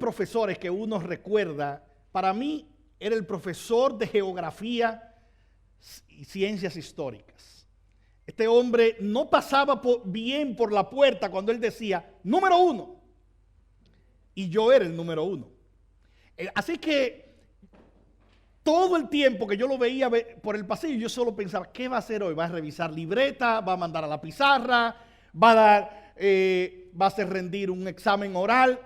profesores que uno recuerda, para mí era el profesor de geografía y ciencias históricas. Este hombre no pasaba bien por la puerta cuando él decía, número 1. Y yo era el número 1. Así que todo el tiempo que yo lo veía por el pasillo, yo solo pensaba, ¿qué va a hacer hoy? ¿Va a revisar libreta? ¿Va a mandar a la pizarra? ¿Va a hacer rendir un examen oral?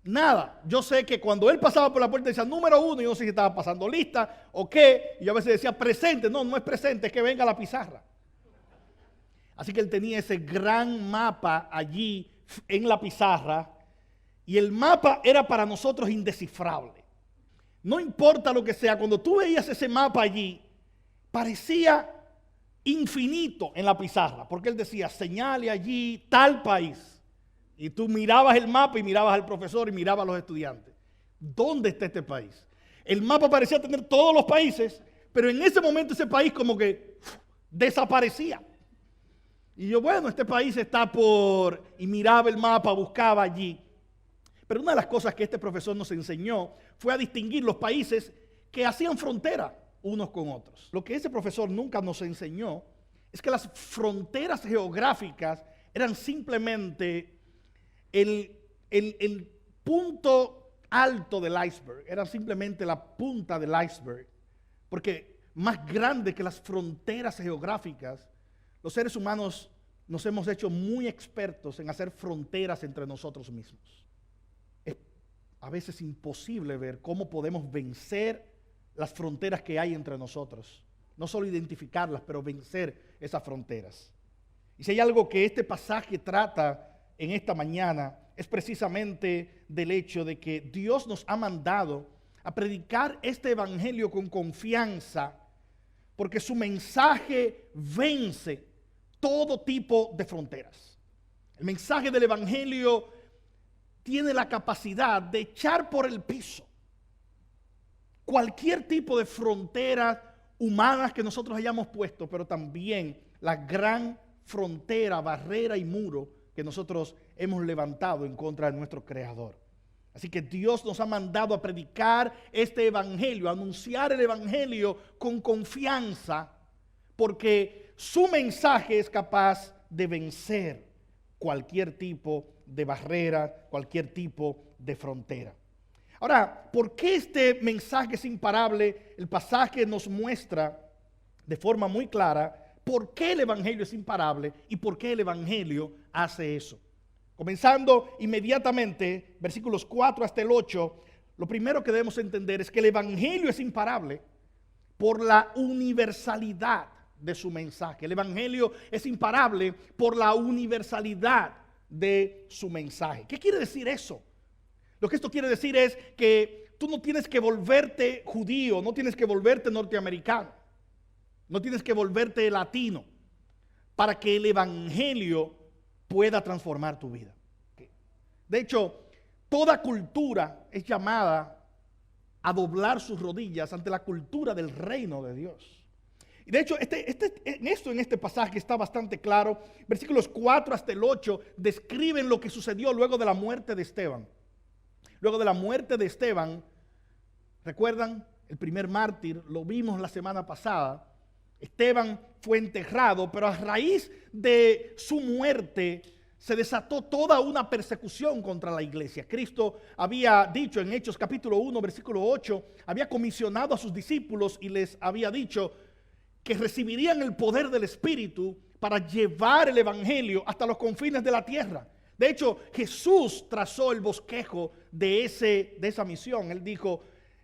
Nada. Yo sé que cuando él pasaba por la puerta decía número 1, yo no sé si estaba pasando lista o qué. Y yo a veces decía presente. No, no es presente, es que venga la pizarra. Así que él tenía ese gran mapa allí en la pizarra. Y el mapa era para nosotros indescifrable. No importa lo que sea, cuando tú veías ese mapa allí, parecía infinito en la pizarra. Porque él decía, señale allí tal país. Y tú mirabas el mapa y mirabas al profesor y mirabas a los estudiantes. ¿Dónde está este país? El mapa parecía tener todos los países, pero en ese momento ese país como que desaparecía. Y yo, bueno, este país está por... Y miraba el mapa, buscaba allí. Pero una de las cosas que este profesor nos enseñó fue a distinguir los países que hacían frontera unos con otros. Lo que ese profesor nunca nos enseñó es que las fronteras geográficas eran simplemente el punto alto del iceberg, era simplemente la punta del iceberg, porque más grande que las fronteras geográficas, los seres humanos nos hemos hecho muy expertos en hacer fronteras entre nosotros mismos. Es a veces imposible ver cómo podemos vencer las fronteras que hay entre nosotros, no solo identificarlas, pero vencer esas fronteras. Y si hay algo que este pasaje trata en esta mañana, es precisamente del hecho de que Dios nos ha mandado a predicar este evangelio con confianza, porque su mensaje vence todo tipo de fronteras. El mensaje del evangelio tiene la capacidad de echar por el piso cualquier tipo de fronteras humanas que nosotros hayamos puesto, pero también la gran frontera, barrera y muro que nosotros hemos levantado en contra de nuestro Creador. Así que Dios nos ha mandado a predicar este evangelio, a anunciar el evangelio con confianza, porque su mensaje es capaz de vencer cualquier tipo de barrera, cualquier tipo de frontera. Ahora, ¿por qué este mensaje es imparable? El pasaje nos muestra de forma muy clara por qué el evangelio es imparable y por qué el evangelio hace eso. Comenzando inmediatamente, versículos 4 hasta el 8, lo primero que debemos entender es que el evangelio es imparable por la universalidad de su mensaje. El evangelio es imparable por la universalidad de su mensaje. ¿Qué quiere decir eso? Lo que esto quiere decir es que tú no tienes que volverte judío, no tienes que volverte norteamericano, no tienes que volverte latino para que el evangelio pueda transformar tu vida. De hecho, toda cultura es llamada a doblar sus rodillas ante la cultura del reino de Dios. Y de hecho, en este pasaje está bastante claro. Versículos 4 hasta el 8 describen lo que sucedió luego de la muerte de Esteban. Luego de la muerte de Esteban, ¿recuerdan? El primer mártir, lo vimos la semana pasada. Esteban fue enterrado, pero a raíz de su muerte se desató toda una persecución contra la iglesia. Cristo había dicho en Hechos capítulo 1, versículo 8, había comisionado a sus discípulos y les había dicho que recibirían el poder del Espíritu para llevar el evangelio hasta los confines de la tierra. De hecho, Jesús trazó el bosquejo de esa misión. Él dijo,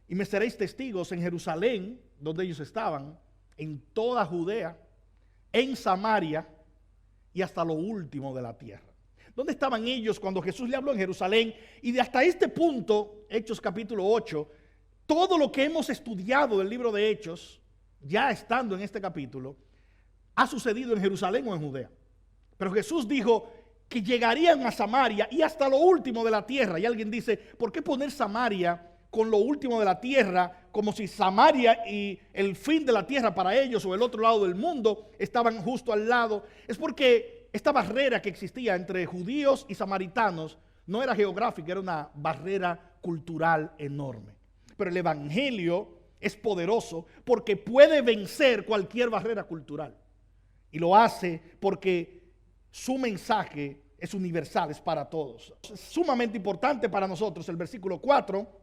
y me seréis testigos en Jerusalén, donde ellos estaban, en toda Judea, en Samaria y hasta lo último de la tierra. ¿Dónde estaban ellos cuando Jesús le habló? En Jerusalén. Y de hasta este punto, Hechos capítulo 8, todo lo que hemos estudiado del libro de Hechos, ya estando en este capítulo, ha sucedido en Jerusalén o en Judea. Pero Jesús dijo que llegarían a Samaria y hasta lo último de la tierra. Y alguien dice, ¿por qué poner Samaria con lo último de la tierra, como si Samaria y el fin de la tierra para ellos o el otro lado del mundo estaban justo al lado? Es porque esta barrera que existía entre judíos y samaritanos No era geográfica, era una barrera cultural enorme. Pero el evangelio es poderoso porque puede vencer cualquier barrera cultural. Y lo hace porque su mensaje es universal, es para todos. Es sumamente importante para nosotros el versículo 4,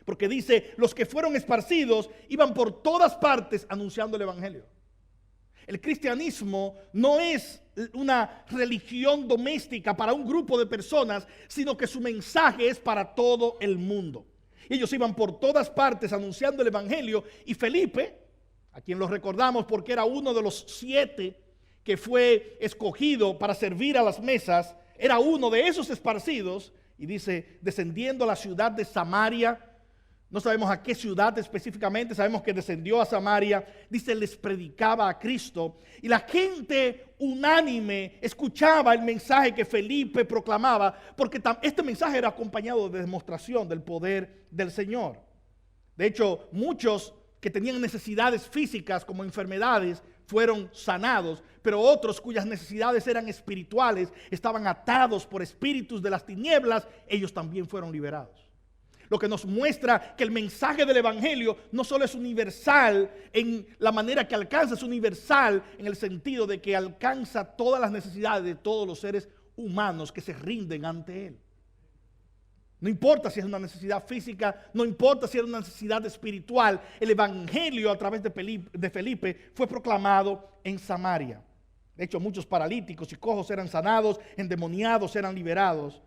porque dice, los que fueron esparcidos iban por todas partes anunciando el evangelio. El cristianismo no es una religión doméstica para un grupo de personas, sino que su mensaje es para todo el mundo. Ellos iban por todas partes anunciando el evangelio, y Felipe, a quien lo recordamos porque era uno de los 7 que fue escogido para servir a las mesas, era uno de esos esparcidos, y dice, descendiendo a la ciudad de Samaria. No sabemos a qué ciudad específicamente, sabemos que descendió a Samaria. Dice, les predicaba a Cristo. Y la gente unánime escuchaba el mensaje que Felipe proclamaba, porque este mensaje era acompañado de demostración del poder del Señor. De hecho, muchos que tenían necesidades físicas como enfermedades fueron sanados, pero otros cuyas necesidades eran espirituales, estaban atados por espíritus de las tinieblas, ellos también fueron liberados. Lo que nos muestra que el mensaje del evangelio no solo es universal en la manera que alcanza, es universal en el sentido de que alcanza todas las necesidades de todos los seres humanos que se rinden ante él. No importa si es una necesidad física, no importa si es una necesidad espiritual, el evangelio a través de Felipe fue proclamado en Samaria. De hecho, muchos paralíticos y cojos eran sanados, endemoniados eran liberados.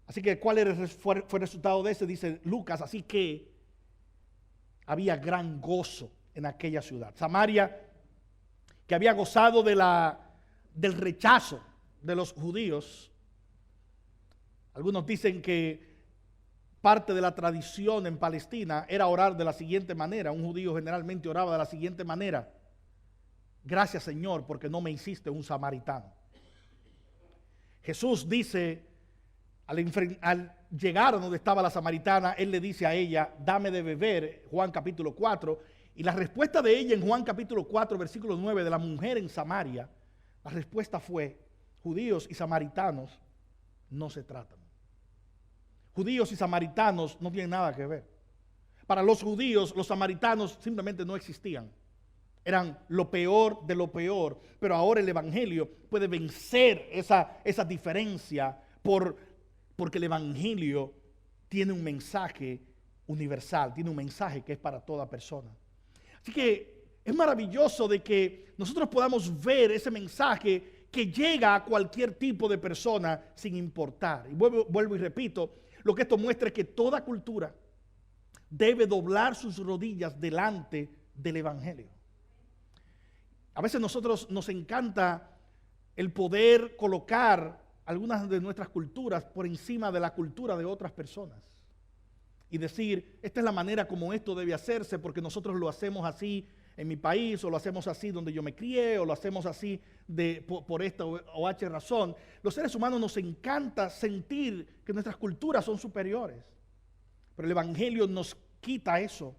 Así que, ¿cuál fue el resultado de ese? Dice Lucas, así que había gran gozo en aquella ciudad. Samaria, que había gozado del rechazo de los judíos. Algunos dicen que parte de la tradición en Palestina era orar de la siguiente manera. Un judío generalmente oraba de la siguiente manera: gracias, Señor, porque no me hiciste un samaritano. Jesús dice, al llegar a donde estaba la samaritana, él le dice a ella, dame de beber, Juan capítulo 4, y la respuesta de ella en Juan capítulo 4, versículo 9, de la mujer en Samaria, la respuesta fue, judíos y samaritanos no se tratan. Judíos y samaritanos no tienen nada que ver. Para los judíos, los samaritanos simplemente no existían. Eran lo peor de lo peor, pero ahora el evangelio puede vencer esa diferencia porque el evangelio tiene un mensaje universal, tiene un mensaje que es para toda persona. Así que es maravilloso de que nosotros podamos ver ese mensaje que llega a cualquier tipo de persona sin importar. Y vuelvo y repito, lo que esto muestra es que toda cultura debe doblar sus rodillas delante del evangelio. A veces nosotros nos encanta el poder colocar algunas de nuestras culturas por encima de la cultura de otras personas y decir, esta es la manera como esto debe hacerse porque nosotros lo hacemos así en mi país, o lo hacemos así donde yo me crié, o lo hacemos así por esta o H razón. Los seres humanos nos encanta sentir que nuestras culturas son superiores, pero el evangelio nos quita eso,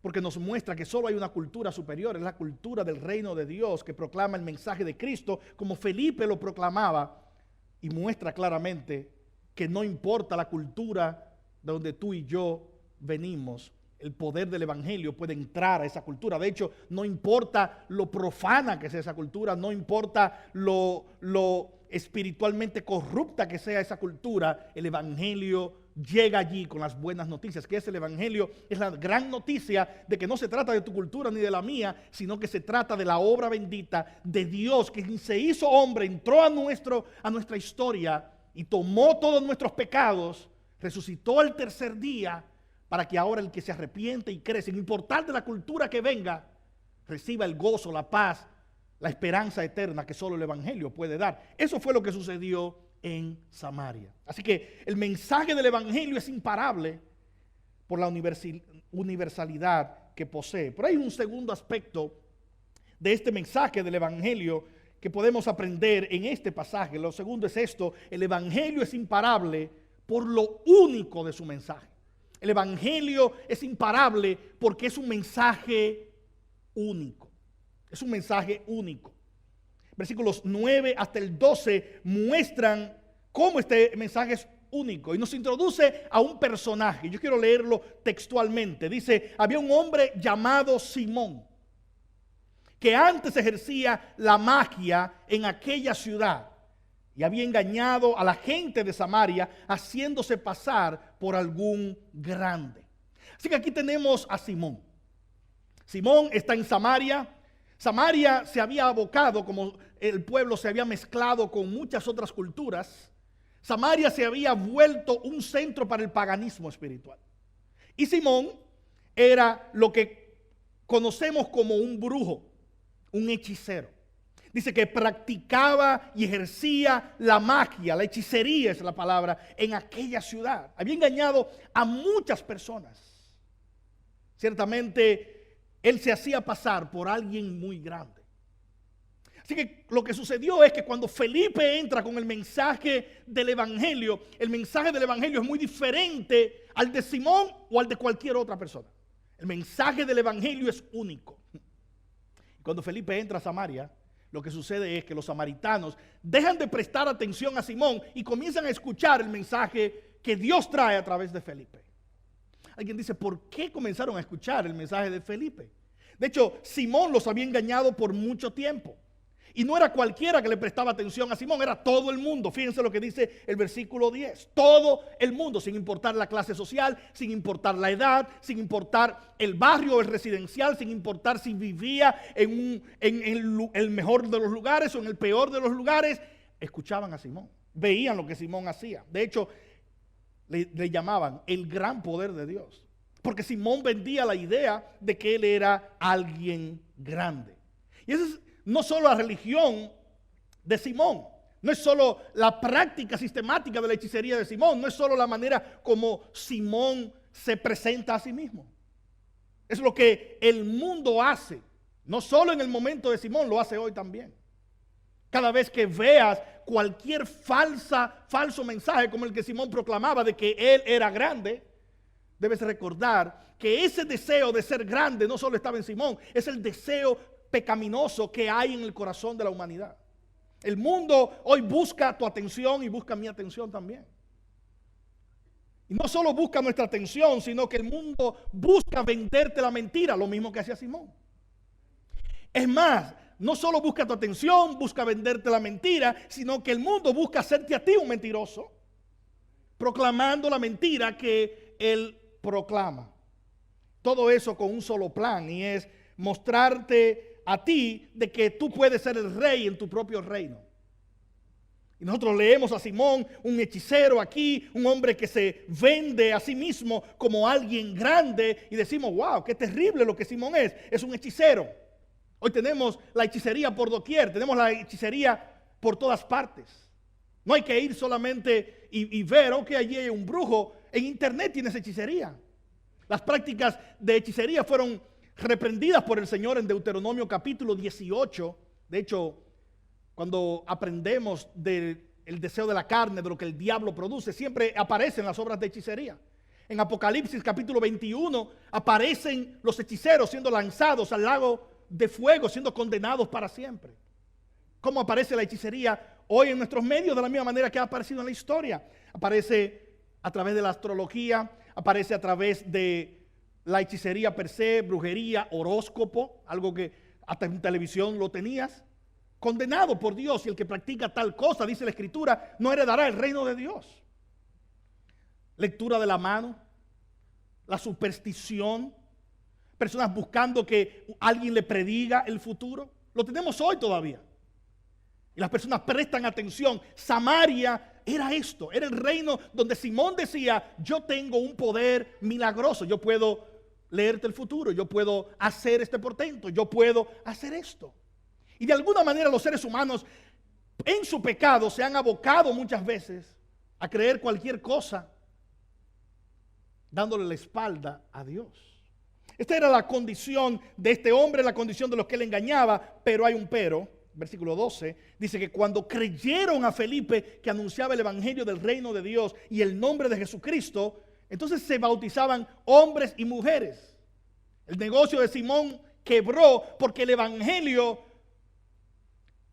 porque nos muestra que solo hay una cultura superior, es la cultura del reino de Dios que proclama el mensaje de Cristo como Felipe lo proclamaba, y muestra claramente que no importa la cultura de donde tú y yo venimos, el poder del evangelio puede entrar a esa cultura. De hecho, no importa lo profana que sea esa cultura, no importa lo espiritualmente corrupta que sea esa cultura, el evangelio llega allí con las buenas noticias, que es el evangelio, es la gran noticia de que no se trata de tu cultura ni de la mía, sino que se trata de la obra bendita de Dios, que se hizo hombre, entró a nuestra historia y tomó todos nuestros pecados, resucitó el tercer día, para que ahora el que se arrepiente y cree, sin importar de la cultura que venga, reciba el gozo, la paz, la esperanza eterna que solo el evangelio puede dar. Eso fue lo que sucedió en Samaria. Así que el mensaje del evangelio es imparable por la universalidad que posee. Pero hay un segundo aspecto de este mensaje del evangelio que podemos aprender en este pasaje. Lo segundo es esto: el evangelio es imparable por lo único de su mensaje. El evangelio es imparable porque es un mensaje único. Es un mensaje único. Versículos 9 hasta el 12 muestran cómo este mensaje es único y nos introduce a un personaje. Yo quiero leerlo textualmente. Dice, había un hombre llamado Simón, que antes ejercía la magia en aquella ciudad y había engañado a la gente de Samaria haciéndose pasar por algún grande. Así que aquí tenemos a Simón. Simón está en Samaria. Samaria se había abocado, como el pueblo se había mezclado con muchas otras culturas. Samaria se había vuelto un centro para el paganismo espiritual. Y Simón era lo que conocemos como un brujo, un hechicero. Dice que practicaba y ejercía la magia, la hechicería es la palabra, en aquella ciudad. Había engañado a muchas personas. Ciertamente, él se hacía pasar por alguien muy grande. Así que lo que sucedió es que cuando Felipe entra con el mensaje del evangelio, el mensaje del evangelio es muy diferente al de Simón o al de cualquier otra persona. El mensaje del evangelio es único. Cuando Felipe entra a Samaria, lo que sucede es que los samaritanos dejan de prestar atención a Simón y comienzan a escuchar el mensaje que Dios trae a través de Felipe. Alguien dice, ¿por qué comenzaron a escuchar el mensaje de Felipe? De hecho, Simón los había engañado por mucho tiempo. Y no era cualquiera que le prestaba atención a Simón, era todo el mundo. Fíjense lo que dice el versículo 10. Todo el mundo, sin importar la clase social, sin importar la edad, sin importar el barrio o el residencial, sin importar si vivía en el mejor de los lugares o en el peor de los lugares, escuchaban a Simón, veían lo que Simón hacía. De hecho, le llamaban el gran poder de Dios, porque Simón vendía la idea de que él era alguien grande. Y eso es no solo la religión de Simón, no es solo la práctica sistemática de la hechicería de Simón, no es solo la manera como Simón se presenta a sí mismo. Es lo que el mundo hace, no solo en el momento de Simón, lo hace hoy también. Cada vez que veas cualquier falso mensaje como el que Simón proclamaba de que él era grande, debes recordar que ese deseo de ser grande no solo estaba en Simón, es el deseo pecaminoso que hay en el corazón de la humanidad. El mundo hoy busca tu atención y busca mi atención también. Y no solo busca nuestra atención, sino que el mundo busca venderte la mentira, lo mismo que hacía Simón. Es más, no solo busca tu atención, busca venderte la mentira, sino que el mundo busca hacerte a ti un mentiroso, proclamando la mentira que él proclama. Todo eso con un solo plan, y es mostrarte a ti de que tú puedes ser el rey en tu propio reino. Y nosotros leemos a Simón, un hechicero aquí, un hombre que se vende a sí mismo como alguien grande, y decimos, wow, qué terrible lo que Simón es un hechicero. Hoy tenemos la hechicería por doquier, tenemos la hechicería por todas partes. No hay que ir solamente y ver, ok, allí hay un brujo. En internet tienes hechicería. Las prácticas de hechicería fueron reprendidas por el Señor en Deuteronomio capítulo 18. De hecho, cuando aprendemos del deseo de la carne, de lo que el diablo produce, siempre aparecen las obras de hechicería. En Apocalipsis capítulo 21 aparecen los hechiceros siendo lanzados al lago de fuego, siendo condenados para siempre. ¿Cómo aparece la hechicería hoy en nuestros medios? De la misma manera que ha aparecido en la historia. Aparece a través de la astrología, aparece a través de la hechicería per se, brujería, horóscopo, algo que hasta en televisión lo tenías. Condenado por Dios, y el que practica tal cosa, dice la Escritura, no heredará el reino de Dios. Lectura de la mano, la superstición, personas buscando que alguien le prediga el futuro. Lo tenemos hoy todavía. Y las personas prestan atención. Samaria era esto, era el reino donde Simón decía, yo tengo un poder milagroso, yo puedo leerte el futuro, yo puedo hacer este portento, yo puedo hacer esto. Y de alguna manera los seres humanos en su pecado se han abocado muchas veces a creer cualquier cosa, dándole la espalda a Dios. Esta era la condición de este hombre, la condición de los que él engañaba, pero hay un pero. Versículo 12 dice que cuando creyeron a Felipe que anunciaba el evangelio del reino de Dios y el nombre de Jesucristo, entonces se bautizaban hombres y mujeres. El negocio de Simón quebró porque el evangelio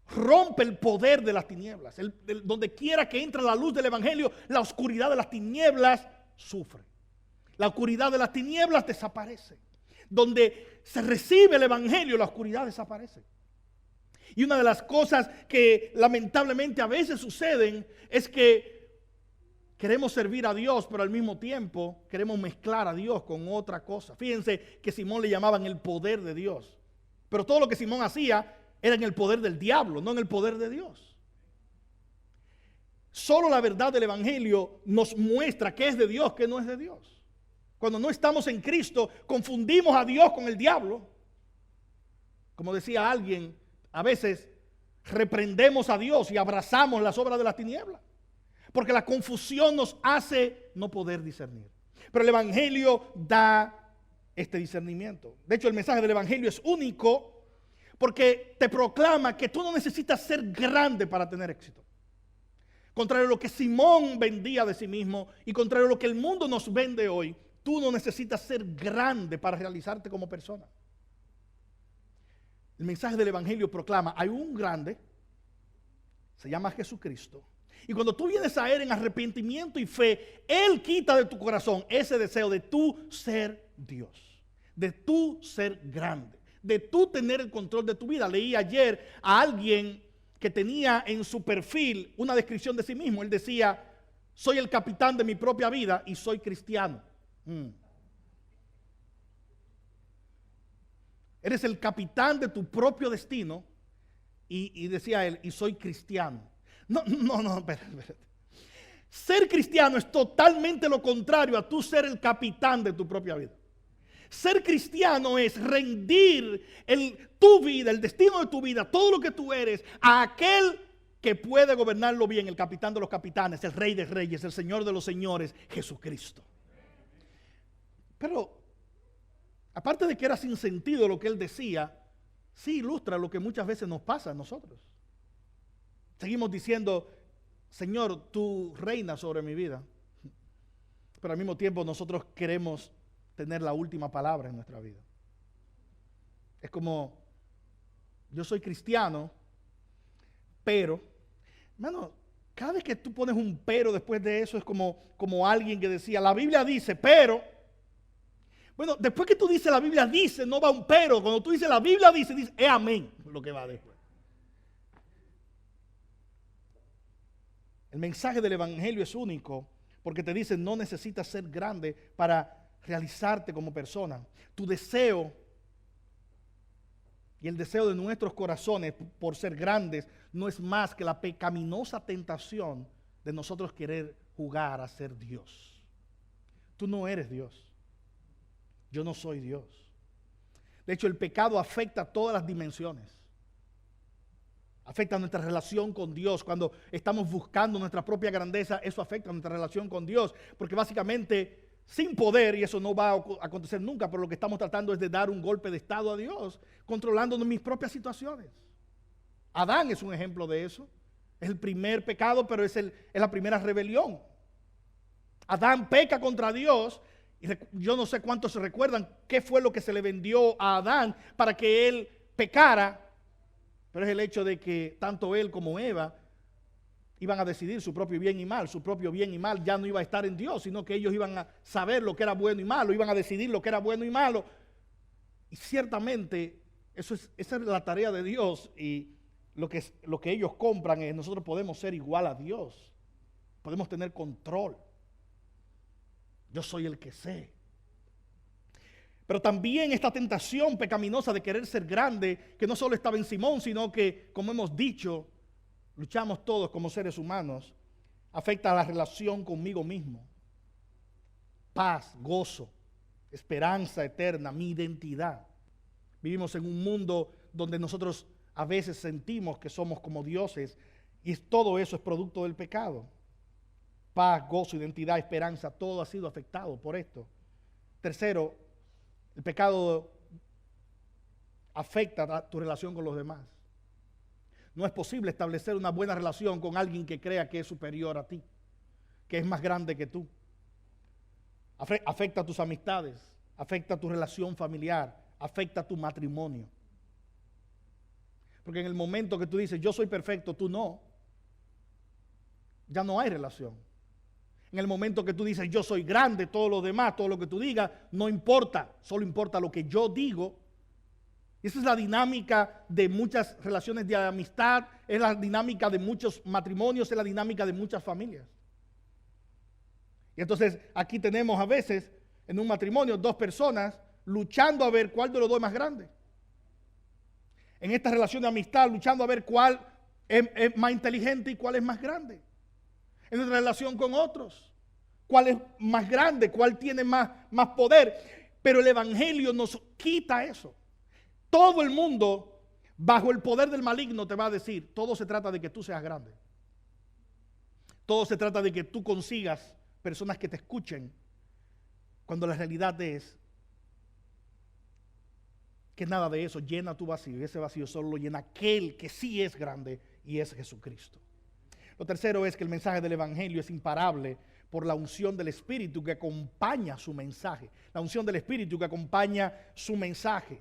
rompe el poder de las tinieblas. Donde quiera que entre la luz del evangelio, la oscuridad de las tinieblas sufre. La oscuridad de las tinieblas desaparece. Donde se recibe el evangelio, la oscuridad desaparece. Y una de las cosas que lamentablemente a veces suceden es que queremos servir a Dios, pero al mismo tiempo queremos mezclar a Dios con otra cosa. Fíjense que Simón le llamaban el poder de Dios. Pero todo lo que Simón hacía era en el poder del diablo, no en el poder de Dios. Solo la verdad del evangelio nos muestra qué es de Dios, qué no es de Dios. Cuando no estamos en Cristo, confundimos a Dios con el diablo. Como decía alguien, a veces reprendemos a Dios y abrazamos las obras de las tinieblas. Porque la confusión nos hace no poder discernir. Pero el evangelio da este discernimiento. De hecho, el mensaje del evangelio es único porque te proclama que tú no necesitas ser grande para tener éxito. Contrario a lo que Simón vendía de sí mismo y contrario a lo que el mundo nos vende hoy, tú no necesitas ser grande para realizarte como persona. El mensaje del evangelio proclama, hay un grande, se llama Jesucristo. Y cuando tú vienes a Él en arrepentimiento y fe, Él quita de tu corazón ese deseo de tú ser Dios, de tú ser grande, de tú tener el control de tu vida. Leí ayer a alguien que tenía en su perfil una descripción de sí mismo. Él decía, soy el capitán de mi propia vida y soy cristiano. Eres el capitán de tu propio destino y decía él, y soy cristiano. No, espérate. Ser cristiano es totalmente lo contrario a tú ser el capitán de tu propia vida. Ser cristiano es rendir tu vida, el destino de tu vida, todo lo que tú eres, a aquel que puede gobernarlo bien, el capitán de los capitanes, el rey de reyes, el señor de los señores, Jesucristo. Pero, aparte de que era sin sentido lo que él decía, sí ilustra lo que muchas veces nos pasa a nosotros. Seguimos diciendo, Señor, tú reinas sobre mi vida. Pero al mismo tiempo nosotros queremos tener la última palabra en nuestra vida. Es como, yo soy cristiano, pero, hermano, cada vez que tú pones un pero después de eso es como alguien que decía, la Biblia dice, pero. Bueno, después que tú dices la Biblia dice, no va un pero. Cuando tú dices la Biblia dice es amén lo que va después. El mensaje del evangelio es único porque te dice no necesitas ser grande para realizarte como persona. Tu deseo y el deseo de nuestros corazones por ser grandes no es más que la pecaminosa tentación de nosotros querer jugar a ser Dios. Tú no eres Dios. Yo no soy Dios. De hecho, el pecado afecta a todas las dimensiones. Afecta a nuestra relación con Dios. Cuando estamos buscando nuestra propia grandeza, eso afecta a nuestra relación con Dios. Porque básicamente, sin poder, y eso no va a acontecer nunca, pero lo que estamos tratando es de dar un golpe de estado a Dios, controlando mis propias situaciones. Adán es un ejemplo de eso. Es el primer pecado, pero es la primera rebelión. Adán peca contra Dios. Y yo no sé cuántos se recuerdan qué fue lo que se le vendió a Adán para que él pecara. Pero es el hecho de que tanto él como Eva iban a decidir su propio bien y mal. Su propio bien y mal ya no iba a estar en Dios, sino que ellos iban a saber lo que era bueno y malo, iban a decidir lo que era bueno y malo. Y ciertamente esa es la tarea de Dios, y lo que ellos compran es nosotros podemos ser igual a Dios. Podemos tener control. Yo soy el que sé. Pero también esta tentación pecaminosa de querer ser grande, que no solo estaba en Simón, sino que, como hemos dicho, luchamos todos como seres humanos, afecta a la relación conmigo mismo. Paz, gozo, esperanza eterna, mi identidad. Vivimos en un mundo donde nosotros a veces sentimos que somos como dioses, y todo eso es producto del pecado. Paz, gozo, identidad, esperanza, todo ha sido afectado por esto. Tercero, el pecado afecta a tu relación con los demás. No es posible establecer una buena relación con alguien que crea que es superior a ti, que es más grande que tú. Afecta a tus amistades, afecta a tu relación familiar, afecta a tu matrimonio. Porque en el momento que tú dices, yo soy perfecto, tú no, ya no hay relación. En el momento que tú dices, yo soy grande, todo lo demás, todo lo que tú digas, no importa, solo importa lo que yo digo. Esa es la dinámica de muchas relaciones de amistad, es la dinámica de muchos matrimonios, es la dinámica de muchas familias. Y entonces aquí tenemos a veces en un matrimonio dos personas luchando a ver cuál de los dos es más grande. En esta relación de amistad luchando a ver cuál es más inteligente y cuál es más grande. En nuestra relación con otros, cuál es más grande, cuál tiene más poder. Pero el evangelio nos quita eso. Todo el mundo bajo el poder del maligno te va a decir, todo se trata de que tú seas grande. Todo se trata de que tú consigas personas que te escuchen, cuando la realidad es que nada de eso llena tu vacío, y ese vacío solo lo llena aquel que sí es grande, y es Jesucristo. Lo tercero es que el mensaje del evangelio es imparable por la unción del Espíritu que acompaña su mensaje. La unción del Espíritu que acompaña su mensaje.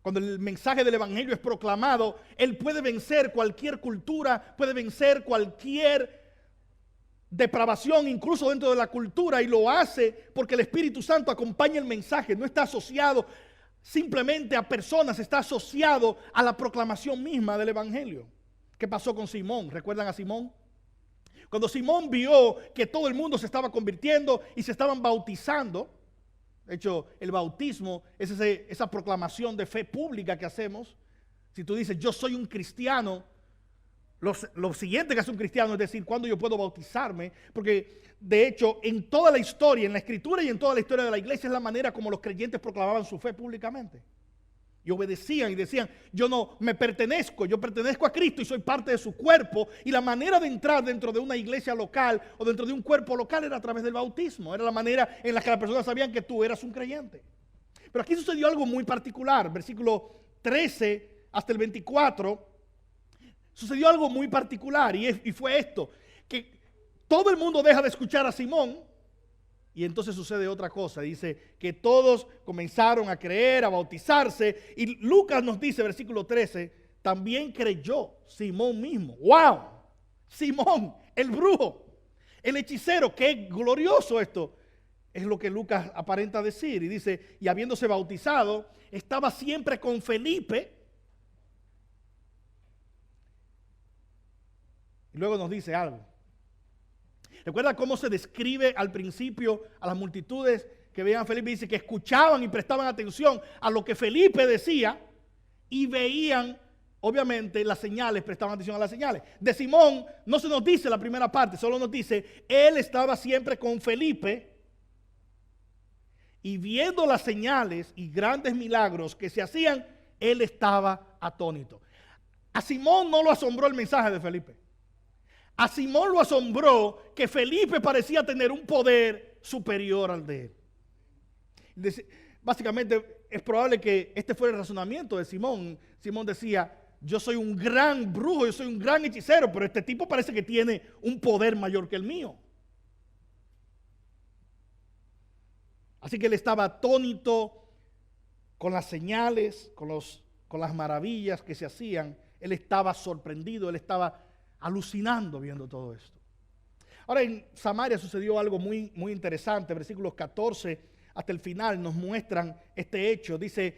Cuando el mensaje del evangelio es proclamado, él puede vencer cualquier cultura, puede vencer cualquier depravación, incluso dentro de la cultura, y lo hace porque el Espíritu Santo acompaña el mensaje. No está asociado simplemente a personas, está asociado a la proclamación misma del evangelio. ¿Qué pasó con Simón? ¿Recuerdan a Simón? Cuando Simón vio que todo el mundo se estaba convirtiendo y se estaban bautizando, de hecho el bautismo es esa proclamación de fe pública que hacemos. Si tú dices yo soy un cristiano, lo siguiente que hace un cristiano es decir, ¿cuándo yo puedo bautizarme? Porque de hecho en toda la historia, en la escritura y en toda la historia de la iglesia es la manera como los creyentes proclamaban su fe públicamente. Y obedecían y decían, yo no me pertenezco, yo pertenezco a Cristo y soy parte de su cuerpo. Y la manera de entrar dentro de una iglesia local o dentro de un cuerpo local era a través del bautismo. Era la manera en la que las personas sabían que tú eras un creyente. Pero aquí sucedió algo muy particular, versículo 13 hasta el 24. Sucedió algo muy particular y fue esto, que todo el mundo deja de escuchar a Simón. Y entonces sucede otra cosa, dice que todos comenzaron a creer, a bautizarse. Y Lucas nos dice, versículo 13, también creyó Simón mismo. ¡Wow! Simón, el brujo, el hechicero, qué glorioso esto. Es lo que Lucas aparenta decir. Y dice, y habiéndose bautizado, estaba siempre con Felipe. Y luego nos dice algo. ¿Recuerda cómo se describe al principio a las multitudes que veían a Felipe? Dice que escuchaban y prestaban atención a lo que Felipe decía y veían, obviamente, las señales, prestaban atención a las señales. De Simón no se nos dice la primera parte, solo nos dice, él estaba siempre con Felipe y viendo las señales y grandes milagros que se hacían, él estaba atónito. A Simón no lo asombró el mensaje de Felipe. A Simón lo asombró que Felipe parecía tener un poder superior al de él. Básicamente es probable que este fuera el razonamiento de Simón. Simón decía, yo soy un gran brujo, yo soy un gran hechicero, pero este tipo parece que tiene un poder mayor que el mío. Así que él estaba atónito con las señales, con las maravillas que se hacían. Él estaba sorprendido, él estaba alucinando viendo todo esto. Ahora en Samaria sucedió algo muy, muy interesante. Versículos 14 hasta el final nos muestran este hecho. Dice,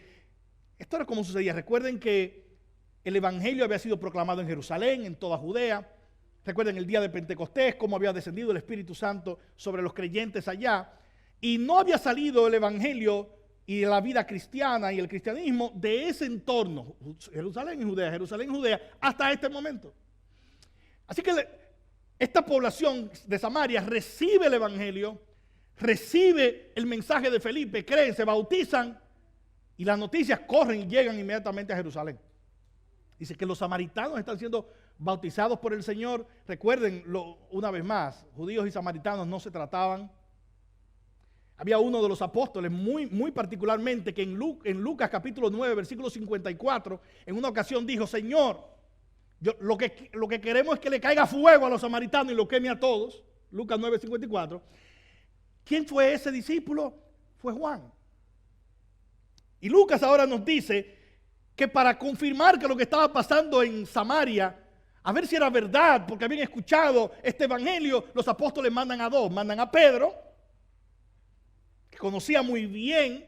esto era como sucedía. Recuerden que el evangelio había sido proclamado en Jerusalén, en toda Judea. Recuerden el día de Pentecostés, cómo había descendido el Espíritu Santo sobre los creyentes allá. Y no había salido el evangelio y la vida cristiana y el cristianismo de ese entorno, Jerusalén y Judea, hasta este momento. Así que esta población de Samaria recibe el evangelio, recibe el mensaje de Felipe, creen, se bautizan y las noticias corren y llegan inmediatamente a Jerusalén. Dice que los samaritanos están siendo bautizados por el Señor. Recuérdenlo una vez más, judíos y samaritanos no se trataban. Había uno de los apóstoles muy particularmente que en Lucas capítulo 9, versículo 54, en una ocasión dijo, Señor, lo que queremos es que le caiga fuego a los samaritanos y lo queme a todos. Lucas 9:54. ¿Quién fue ese discípulo? Fue Juan. Y Lucas ahora nos dice que para confirmar que lo que estaba pasando en Samaria, a ver si era verdad, porque habían escuchado este evangelio, los apóstoles mandan a dos, mandan a Pedro, que conocía muy bien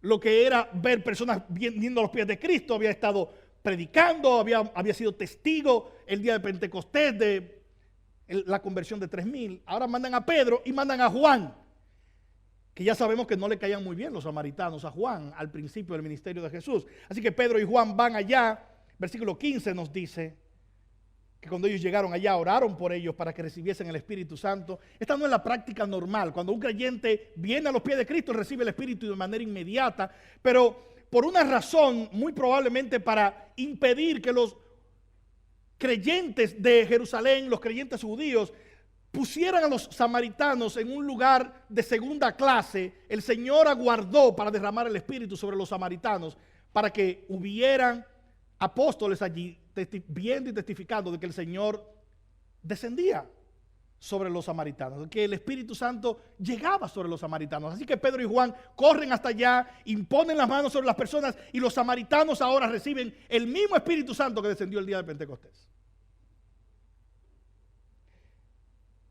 lo que era ver personas viendo a los pies de Cristo, había estado predicando, había sido testigo el día de Pentecostés de la conversión de 3,000. Ahora mandan a Pedro y mandan a Juan, que ya sabemos que no le caían muy bien los samaritanos a Juan al principio del ministerio de Jesús. Así que Pedro y Juan van allá. Versículo 15 nos dice que cuando ellos llegaron allá oraron por ellos para que recibiesen el Espíritu Santo. Esta no es la práctica normal. Cuando un creyente viene a los pies de Cristo, recibe el Espíritu de manera inmediata, pero por una razón, muy probablemente para impedir que los creyentes de Jerusalén, los creyentes judíos, pusieran a los samaritanos en un lugar de segunda clase. El Señor aguardó para derramar el Espíritu sobre los samaritanos, para que hubieran apóstoles allí viendo y testificando de que el Señor descendía sobre los samaritanos, que el Espíritu Santo llegaba sobre los samaritanos. Así que Pedro y Juan corren hasta allá, imponen las manos sobre las personas y los samaritanos ahora reciben el mismo Espíritu Santo que descendió el día de Pentecostés.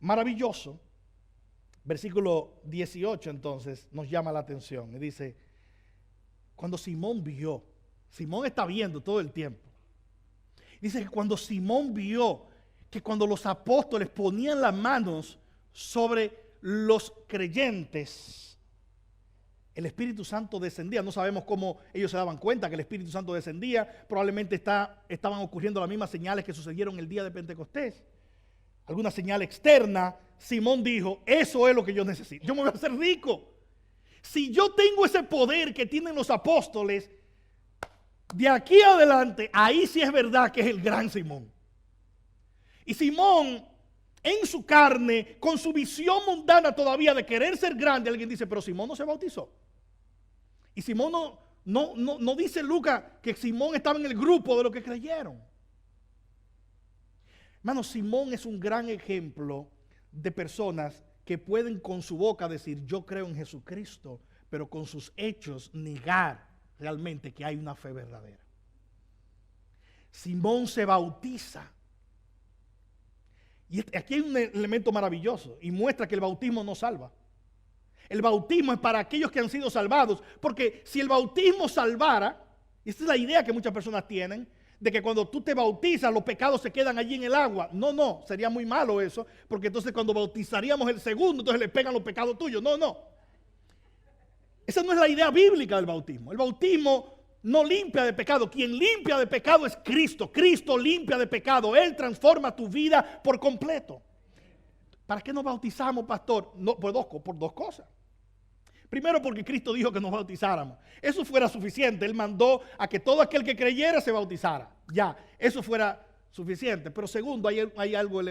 Maravilloso. Versículo 18 entonces nos llama la atención y dice, cuando Simón vio, Simón está viendo todo el tiempo, dice que cuando Simón vio que cuando los apóstoles ponían las manos sobre los creyentes, el Espíritu Santo descendía. No sabemos cómo ellos se daban cuenta que el Espíritu Santo descendía. Probablemente estaban ocurriendo las mismas señales que sucedieron el día de Pentecostés. Alguna señal externa. Simón dijo, eso es lo que yo necesito. Yo me voy a hacer rico. Si yo tengo ese poder que tienen los apóstoles, de aquí adelante, ahí sí es verdad que es el gran Simón. Y Simón, en su carne, con su visión mundana todavía de querer ser grande, alguien dice, pero Simón no se bautizó. Y Simón no dice Lucas que Simón estaba en el grupo de los que creyeron. Hermano, Simón es un gran ejemplo de personas que pueden con su boca decir, yo creo en Jesucristo, pero con sus hechos negar realmente que hay una fe verdadera. Simón se bautiza. Y aquí hay un elemento maravilloso y muestra que el bautismo no salva. El bautismo es para aquellos que han sido salvados, porque si el bautismo salvara, y esta es la idea que muchas personas tienen, de que cuando tú te bautizas los pecados se quedan allí en el agua. No, sería muy malo eso, porque entonces cuando bautizaríamos el segundo, entonces le pegan los pecados tuyos. No. Esa no es la idea bíblica del bautismo. El bautismo no limpia de pecado. Quien limpia de pecado es Cristo. Cristo limpia de pecado. Él transforma tu vida por completo. ¿Para qué nos bautizamos, pastor? No, por dos cosas. Primero, porque Cristo dijo que nos bautizáramos. Eso fuera suficiente. Él mandó a que todo aquel que creyera se bautizara. Ya, eso fuera suficiente. Pero segundo, hay algo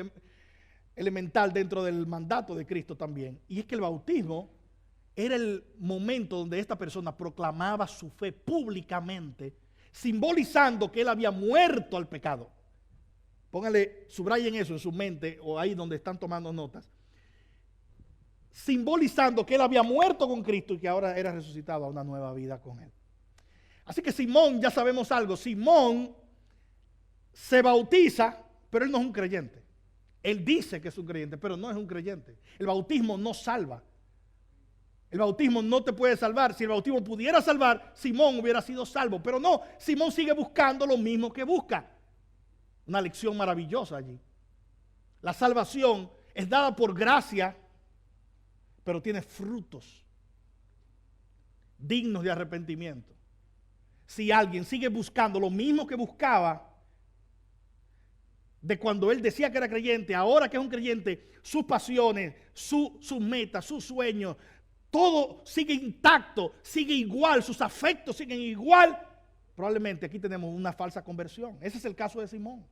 elemental dentro del mandato de Cristo también. Y es que el bautismo era el momento donde esta persona proclamaba su fe públicamente, simbolizando que él había muerto al pecado. Póngale, subrayen eso en su mente o ahí donde están tomando notas. Simbolizando que él había muerto con Cristo y que ahora era resucitado a una nueva vida con él. Así que Simón, ya sabemos algo, Simón se bautiza, pero él no es un creyente. Él dice que es un creyente, pero no es un creyente. El bautismo no salva. El bautismo no te puede salvar. Si el bautismo pudiera salvar, Simón hubiera sido salvo. Pero no, Simón sigue buscando lo mismo que busca. Una lección maravillosa allí. La salvación es dada por gracia, pero tiene frutos dignos de arrepentimiento. Si alguien sigue buscando lo mismo que buscaba de cuando él decía que era creyente, ahora que es un creyente, sus pasiones, sus metas, sus sueños, todo sigue intacto, sigue igual, sus afectos siguen igual, probablemente aquí tenemos una falsa conversión. Ese es el caso de Simón,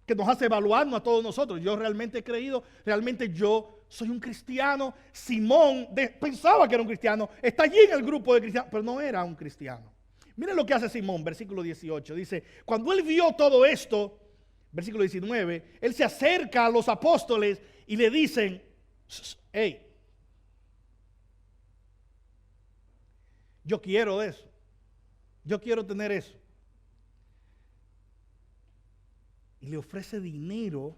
que nos hace evaluarnos a todos nosotros. Yo realmente he creído, realmente yo soy un cristiano. Simón pensaba que era un cristiano, está allí en el grupo de cristianos, pero no era un cristiano. Miren lo que hace Simón, versículo 18, dice, cuando él vio todo esto, versículo 19, él se acerca a los apóstoles y le dicen, hey, yo quiero eso. Yo quiero tener eso. Y le ofrece dinero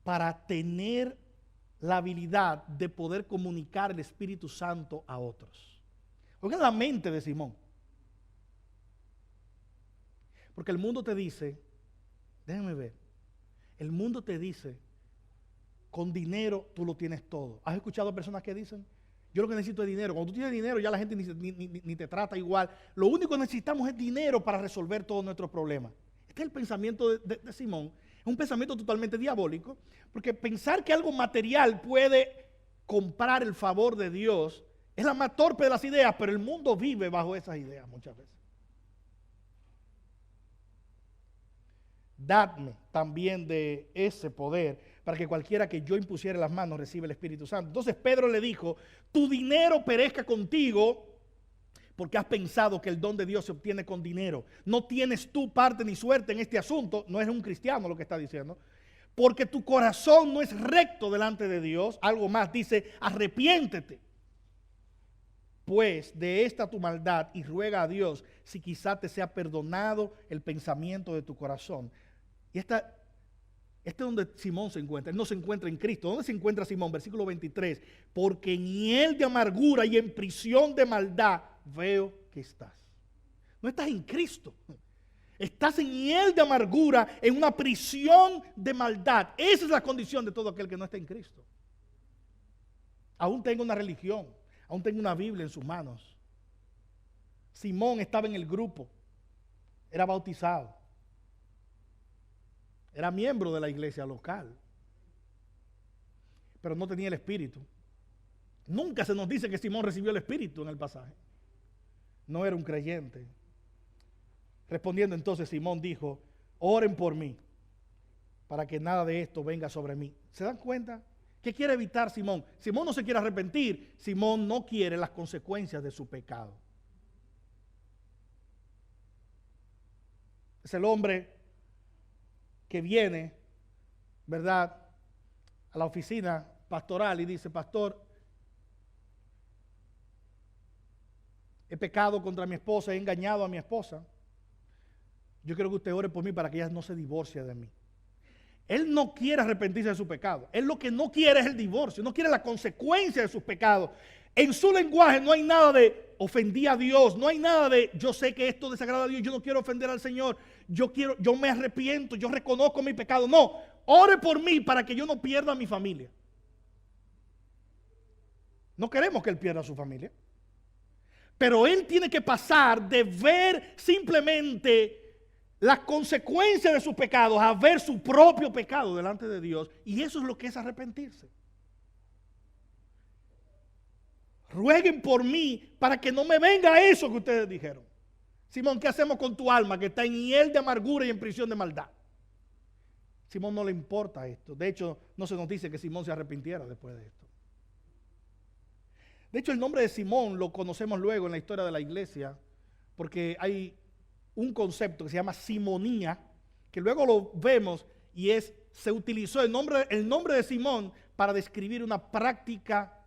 para tener la habilidad de poder comunicar el Espíritu Santo a otros. Oigan la mente de Simón. Porque el mundo te dice, déjenme ver, el mundo te dice, con dinero tú lo tienes todo. ¿Has escuchado personas que dicen, yo lo que necesito es dinero? Cuando tú tienes dinero ya la gente ni te trata igual. Lo único que necesitamos es dinero para resolver todos nuestros problemas. Este es el pensamiento de Simón. Es un pensamiento totalmente diabólico, porque pensar que algo material puede comprar el favor de Dios es la más torpe de las ideas, pero el mundo vive bajo esas ideas muchas veces. Dadme también de ese poder para que cualquiera que yo impusiera las manos reciba el Espíritu Santo. Entonces Pedro le dijo, tu dinero perezca contigo porque has pensado que el don de Dios se obtiene con dinero. No tienes tú parte ni suerte en este asunto. No es un cristiano lo que está diciendo. Porque tu corazón no es recto delante de Dios. Algo más dice, arrepiéntete pues de esta tu maldad y ruega a Dios si quizá te sea perdonado el pensamiento de tu corazón. Y este es donde Simón se encuentra. Él no se encuentra en Cristo. ¿Dónde se encuentra Simón? Versículo 23. Porque en hiel de amargura y en prisión de maldad veo que estás. No estás en Cristo. Estás en hiel de amargura, en una prisión de maldad. Esa es la condición de todo aquel que no está en Cristo. Aún tenga una religión, aún tenga una Biblia en sus manos. Simón estaba en el grupo, era bautizado, era miembro de la iglesia local, pero no tenía el Espíritu. Nunca se nos dice que Simón recibió el Espíritu en el pasaje. No era un creyente. Respondiendo entonces Simón dijo, oren por mí, para que nada de esto venga sobre mí. ¿Se dan cuenta? ¿Qué quiere evitar Simón? Simón no se quiere arrepentir. Simón no quiere las consecuencias de su pecado. Es el hombre que viene, ¿verdad?, a la oficina pastoral y dice, pastor, he pecado contra mi esposa, he engañado a mi esposa. Yo quiero que usted ore por mí para que ella no se divorcie de mí. Él no quiere arrepentirse de su pecado. Él lo que no quiere es el divorcio, no quiere la consecuencia de sus pecados. En su lenguaje no hay nada de ofendí a Dios, no hay nada de yo sé que esto desagrada a Dios, yo no quiero ofender al Señor, yo me arrepiento, yo reconozco mi pecado. No, ore por mí para que yo no pierda a mi familia. No queremos que él pierda a su familia. Pero él tiene que pasar de ver simplemente las consecuencias de sus pecados a ver su propio pecado delante de Dios. Y eso es lo que es arrepentirse. Rueguen por mí para que no me venga eso que ustedes dijeron. Simón, ¿qué hacemos con tu alma que está en hiel de amargura y en prisión de maldad? Simón no le importa esto. De hecho, no se nos dice que Simón se arrepintiera después de esto. De hecho, el nombre de Simón lo conocemos luego en la historia de la iglesia, porque hay un concepto que se llama simonía, que luego lo vemos y se utilizó el nombre de Simón para describir una práctica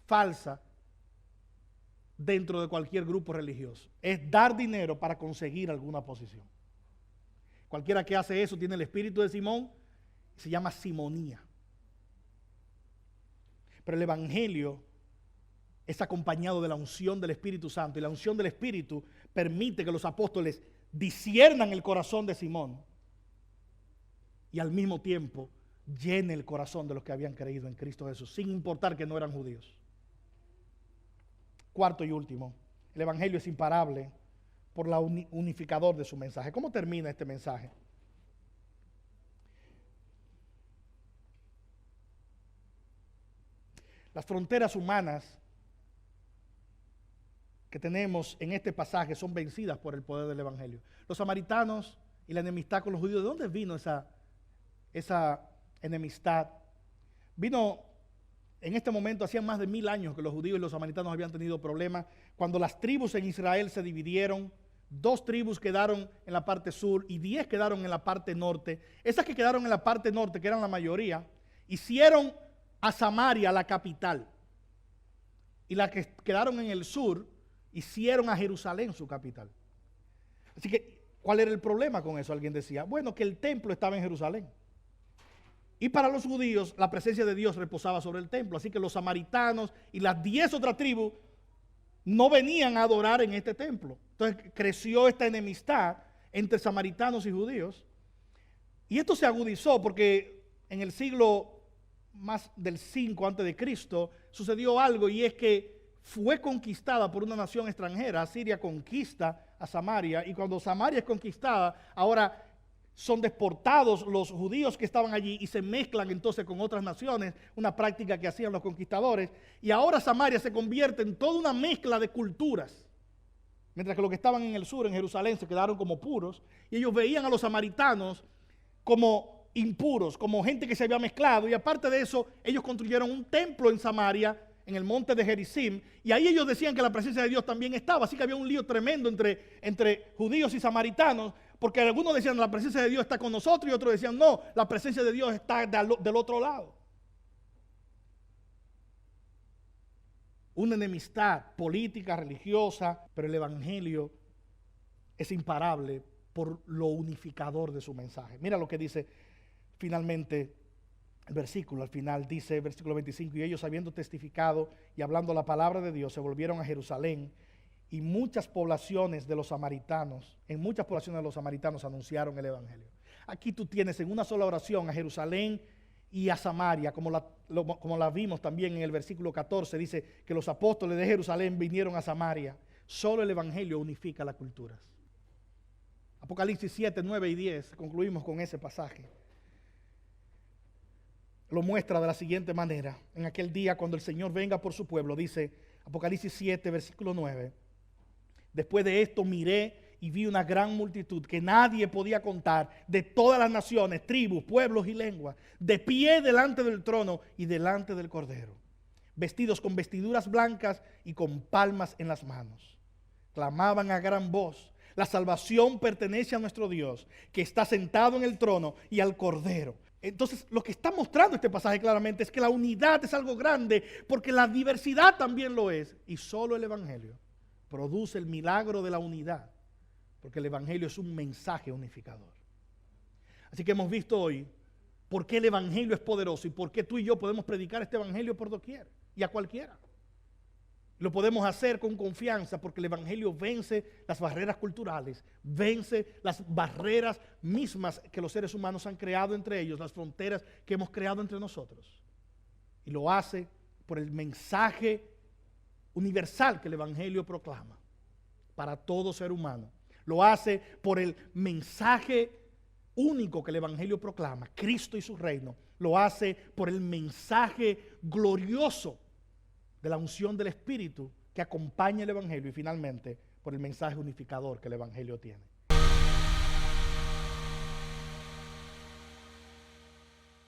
falsa dentro de cualquier grupo religioso. Es dar dinero para conseguir alguna posición. Cualquiera que hace eso tiene el espíritu de Simón, se llama simonía. Pero el evangelio es acompañado de la unción del Espíritu Santo, y la unción del Espíritu permite que los apóstoles disciernan el corazón de Simón y al mismo tiempo llene el corazón de los que habían creído en Cristo Jesús, sin importar que no eran judíos. Cuarto y último, el evangelio es imparable por la unificador de su mensaje. ¿Cómo termina este mensaje? Las fronteras humanas que tenemos en este pasaje son vencidas por el poder del evangelio. Los samaritanos y la enemistad con los judíos, ¿de dónde vino esa enemistad? Vino en este momento, hacía más de 1000 años que los judíos y los samaritanos habían tenido problemas. Cuando las tribus en Israel se dividieron, 2 tribus quedaron en la parte sur y 10 quedaron en la parte norte. Esas que quedaron en la parte norte, que eran la mayoría, hicieron a Samaria la capital. Y las que quedaron en el sur hicieron a Jerusalén su capital. Así que, ¿cuál era el problema con eso? Alguien decía, bueno, que el templo estaba en Jerusalén. Y para los judíos, la presencia de Dios reposaba sobre el templo. Así que los samaritanos y las 10 otras tribus no venían a adorar en este templo. Entonces creció esta enemistad entre samaritanos y judíos. Y esto se agudizó porque en el siglo más del 5 antes de Cristo sucedió algo, y es que fue conquistada por una nación extranjera. Asiria conquista a Samaria, y cuando Samaria es conquistada, ahora son deportados los judíos que estaban allí y se mezclan entonces con otras naciones, una práctica que hacían los conquistadores, y ahora Samaria se convierte en toda una mezcla de culturas, mientras que los que estaban en el sur, en Jerusalén, se quedaron como puros, y ellos veían a los samaritanos como impuros, como gente que se había mezclado, y aparte de eso, ellos construyeron un templo en Samaria, en el monte de Gerizim, y ahí ellos decían que la presencia de Dios también estaba. Así que había un lío tremendo entre judíos y samaritanos, porque algunos decían la presencia de Dios está con nosotros, y otros decían no, la presencia de Dios está del otro lado. Una enemistad política, religiosa, pero el evangelio es imparable por lo unificador de su mensaje. Mira lo que dice finalmente el versículo. Al final dice, versículo 25, y ellos, habiendo testificado y hablando la palabra de Dios, se volvieron a Jerusalén, y muchas poblaciones de los samaritanos, en muchas poblaciones de los samaritanos anunciaron el evangelio. Aquí tú tienes en una sola oración a Jerusalén y a Samaria, como la vimos también en el versículo 14, dice que los apóstoles de Jerusalén vinieron a Samaria. Solo el evangelio unifica las culturas. Apocalipsis 7, 9 y 10, concluimos con ese pasaje. Lo muestra de la siguiente manera. En aquel día, cuando el Señor venga por su pueblo, dice Apocalipsis 7, versículo 9. Después de esto miré y vi una gran multitud que nadie podía contar, de todas las naciones, tribus, pueblos y lenguas, de pie delante del trono y delante del Cordero, vestidos con vestiduras blancas y con palmas en las manos. Clamaban a gran voz: la salvación pertenece a nuestro Dios, que está sentado en el trono, y al Cordero. Entonces, lo que está mostrando este pasaje claramente es que la unidad es algo grande, porque la diversidad también lo es. Y solo el evangelio produce el milagro de la unidad, porque el evangelio es un mensaje unificador. Así que hemos visto hoy por qué el evangelio es poderoso y por qué tú y yo podemos predicar este evangelio por doquier y a cualquiera. Lo podemos hacer con confianza porque el evangelio vence las barreras culturales, vence las barreras mismas que los seres humanos han creado entre ellos, las fronteras que hemos creado entre nosotros. Y lo hace por el mensaje universal que el evangelio proclama para todo ser humano. Lo hace por el mensaje único que el evangelio proclama, Cristo y su reino. Lo hace por el mensaje glorioso de la unción del Espíritu que acompaña el evangelio, y finalmente por el mensaje unificador que el evangelio tiene.